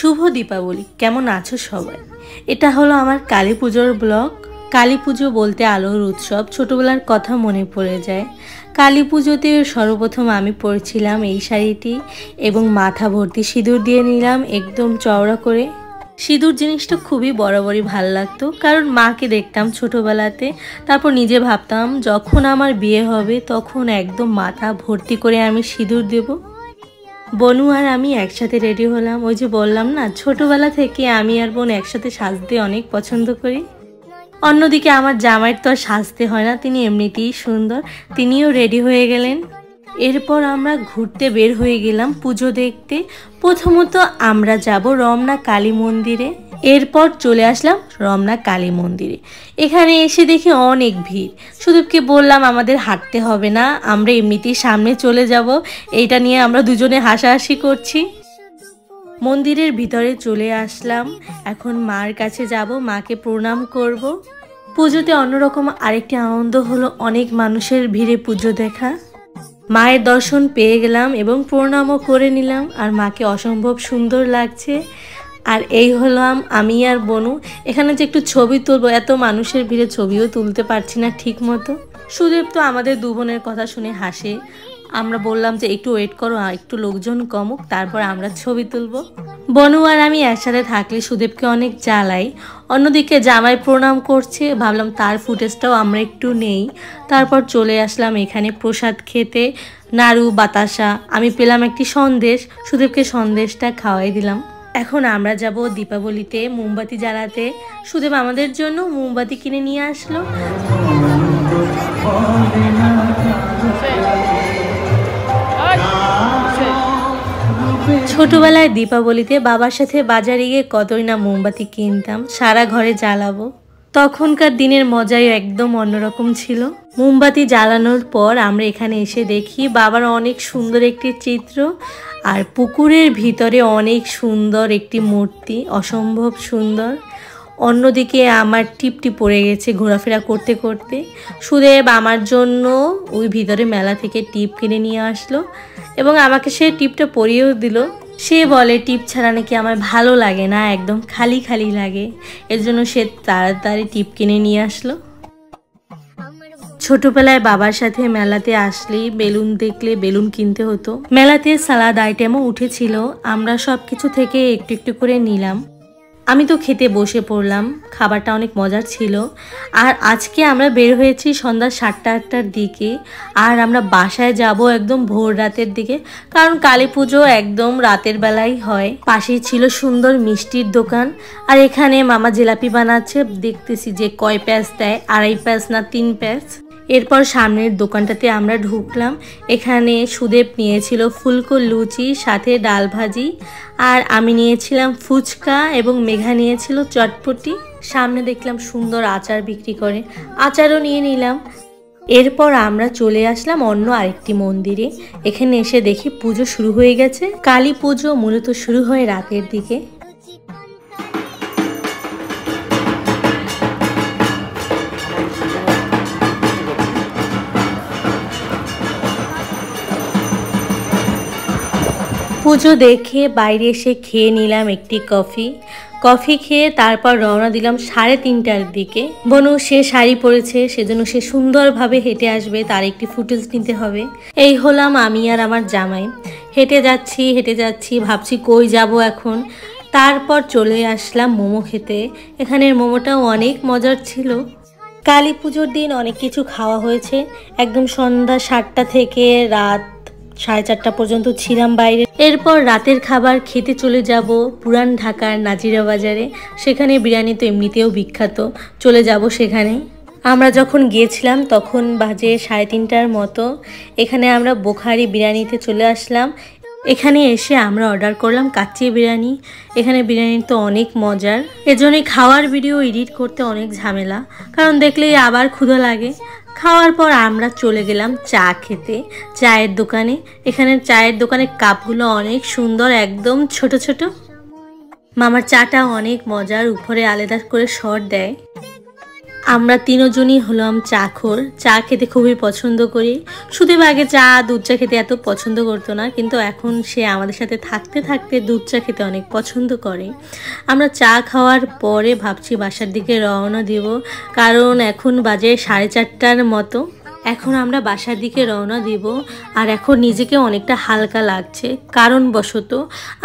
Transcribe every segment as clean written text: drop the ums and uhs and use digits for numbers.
শুভ দীপাবলি। কেমন আছো সবাই? এটা হলো আমার কালী পুজোর ব্লগ। কালী পুজো বলতে আলোর উৎসব। ছোটবেলার কথা মনে পড়ে যায়। কালী পুজোতে সর্বপ্রথম আমি পরেছিলাম এই শাড়িটি এবং মাথা ভর্তি সিঁদুর দিয়ে নিলাম একদম চওড়া করে। সিঁদুর জিনিসটা খুবই বরাবরই ভাল লাগতো, কারণ মাকে দেখতাম ছোটোবেলাতে। তারপর নিজে ভাবতাম যখন আমার বিয়ে হবে তখন একদম মাথা ভর্তি করে আমি সিঁদুর দেব। বনু আর আমি একসাথে রেডি হলাম। ওই যে বললাম না, ছোটোবেলা থেকে আমি আর বোন একসাথে সাজতে অনেক পছন্দ করি। অন্যদিকে আমার জামাইয়ের তো আর সাজতে হয় না, তিনি এমনিতেই সুন্দর। তিনিও রেডি হয়ে গেলেন। এরপর আমরা ঘুরতে বের হয়ে গেলাম পুজো দেখতে। প্রথমত আমরা যাব রমনা কালী মন্দিরে। এরপর চলে আসলাম রমনা কালী মন্দিরে। এখানে এসে দেখি অনেক ভিড়। সুদীপকে বললাম আমাদের হাঁটতে হবে না, আমরা এমনিতেই সামনে চলে যাব। এইটা নিয়ে আমরা দুজনে হাসাহাসি করছি। মন্দিরের ভিতরে চলে আসলাম। এখন মার কাছে যাব, মাকে প্রণাম করব। পুজোতে অন্যরকম আরেকটি আনন্দ হলো অনেক মানুষের ভিড়ে পুজো দেখা। মায়ের দর্শন পেয়ে গেলাম এবং প্রণামও করে নিলাম। আর মাকে অসম্ভব সুন্দর লাগছে। আর এই হলাম আমি আর বনু। এখানে যে একটু ছবি তুলবো, এত মানুষের ভিড়ে ছবিও তুলতে পারছি না ঠিক মতো। সুদেব তো আমাদের দু বোনের কথা শুনে হাসে। আমরা বললাম যে একটু ওয়েট করো, একটু লোকজন কমুক, তারপর আমরা ছবি তুলব। বনু আর আমি একসাথে থাকলে সুদেবকে অনেক জ্বালাই। অন্যদিকে জামাই প্রণাম করছে, ভাবলাম তার ফুটেজটাও আমরা একটু নেই। তারপর চলে আসলাম এখানে প্রসাদ খেতে। নাড়ু বাতাসা, আমি পেলাম একটি সন্দেশ, সুদেবকে সন্দেশটা খাওয়াই দিলাম। এখন আমরা যাব দীপাবলিতে মোমবাতি জ্বালাতে। সুদেব আমাদের জন্য মোমবাতি কিনে নিয়ে আসলো। ছোটবেলায় দীপাবলিতে বাবার সাথে বাজারে গিয়ে কতই না মোমবাতি কিনতাম, সারা ঘরে জ্বালাবো। তখনকার দিনের মজাই একদম অন্যরকম ছিল। মোমবাতি জ্বালানোর পর আমরা এখানে এসে দেখি বাবার অনেক সুন্দর একটি চিত্র, আর পুকুরের ভিতরে অনেক সুন্দর একটি মূর্তি, অসম্ভব সুন্দর। অন্যদিকে আমার টিপটি পড়ে গেছে ঘোরাফেরা করতে করতে। সুদেব আমার জন্য ওই ভিতরে মেলা থেকে টিপ কিনে নিয়ে আসলো এবং আমাকে সে টিপটা পরিয়েও দিল। সে বলে টিপ ছাড়া নাকি আমার ভালো লাগে না, একদম খালি খালি লাগে। এর জন্য সে তাড়াতাড়ি টিপ কিনে নিয়ে আসলো। ছোটবেলায় বাবার সাথে মেলাতে আসলেই বেলুন দেখলে বেলুন কিনতে হতো। মেলাতে সালাদ আইটেমও উঠেছিল, আমরা সব কিছু থেকে একটু একটু করে নিলাম। আমি তো খেতে বসে পড়লাম, খাবারটা অনেক মজার ছিল। আর আজকে আমরা বের হয়েছি সন্ধ্যা 7টা-8টার দিকে, আর আমরা বাসায় যাব একদম ভোর রাতের দিকে, কারণ কালী পুজো একদম রাতের বেলায় হয়। পাশেই ছিল সুন্দর মিষ্টির দোকান, আর এখানে মামা জিলাপি বানাচ্ছে। দেখতেছি যে কয় প্যাঁচ দেয়, 2.5 প্যাঁচ না 3 প্যাঁচ। এরপর সামনের দোকানটাতে আমরা ঢুকলাম। এখানে সুদেব নিয়েছিল ফুলকো লুচি, সাথে ডাল ভাজি, আর আমি নিয়েছিলাম ফুচকা এবং মেঘা নিয়েছিল চটপটি। সামনে দেখলাম সুন্দর আচার বিক্রি করে, আচারও নিয়ে নিলাম। এরপর আমরা চলে আসলাম অন্য আরেকটি মন্দিরে। এখানে এসে দেখি পুজো শুরু হয়ে গেছে। কালী পুজো মূলত শুরু হয় রাতের দিকে। পুজো দেখে বাইরে এসে খেয়ে নিলাম একটি কফি খেয়ে তারপর রওনা দিলাম 3:30টার দিকে। বনু সে শাড়ি পরেছে, সেজন্য সে সুন্দরভাবে হেঁটে আসবে, তার একটি ফুটেজ নিতে হবে। এই হলাম আমি আর আমার জামাই। হেঁটে যাচ্ছি ভাবছি কই যাব এখন। তারপর চলে আসলাম মোমো খেতে। এখানের মোমোটাও অনেক মজার ছিল। কালী পুজোর দিন অনেক কিছু খাওয়া হয়েছে। একদম সন্ধ্যা 7টা থেকে রাত 4:30 পর্যন্ত ছিলাম বাইরে। এরপর রাতের খাবার খেতে চলে যাব পুরান ঢাকার নাজিরা বাজারে। সেখানে বিরিয়ানি তো এমনিতেও বিখ্যাত, চলে যাব সেখানে। আমরা যখন গিয়েছিলাম তখন বাজে 3:30টার মতো। এখানে আমরা বোখারি বিরিয়ানিতে চলে আসলাম। এখানে এসে আমরা অর্ডার করলাম কাচ্চি বিরিয়ানি। এখানে বিরিয়ানি তো অনেক মজার, এজন্যই খাওয়ার ভিডিও এডিট করতে অনেক ঝামেলা, কারণ দেখলেই আবার ক্ষুধা লাগে। খাওয়ার পর আমরা চলে গেলাম চা খেতে চায়ের দোকানে। এখানে চায়ের দোকানের কাপগুলো অনেক সুন্দর, একদম ছোট ছোট। মামার চাটা অনেক মজার, উপরে আলাদা করে শট দেয়। আমরা তিনজনই হলাম চাখোর। চা খেতে খুবই পছন্দ করি। সুদেব আগে চা দুধ চা খেতে এত পছন্দ করতো না, কিন্তু এখন সে আমাদের সাথে থাকতে থাকতে দুধ চা খেতে অনেক পছন্দ করে। আমরা চা খাওয়ার পরে ভাবছি বাসার দিকে রওনা দিব, কারণ এখন বাজে 4:30টার মতো। এখন আমরা বাসার দিকে রওনা দিব। আর এখন নিজেকে অনেকটা হালকা লাগছে, কারণ বশত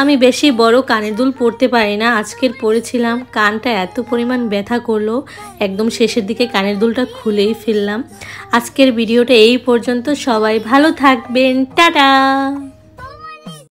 আমি বেশি বড় কানের দুল পরতে পারি না। আজকের পরেছিলাম, কানটা এত পরিমাণ ব্যথা করলো, একদম শেষের দিকে কানের দুলটা খুলেই ফেললাম। আজকের ভিডিওটা এই পর্যন্ত। সবাই ভালো থাকবেন, টাটা।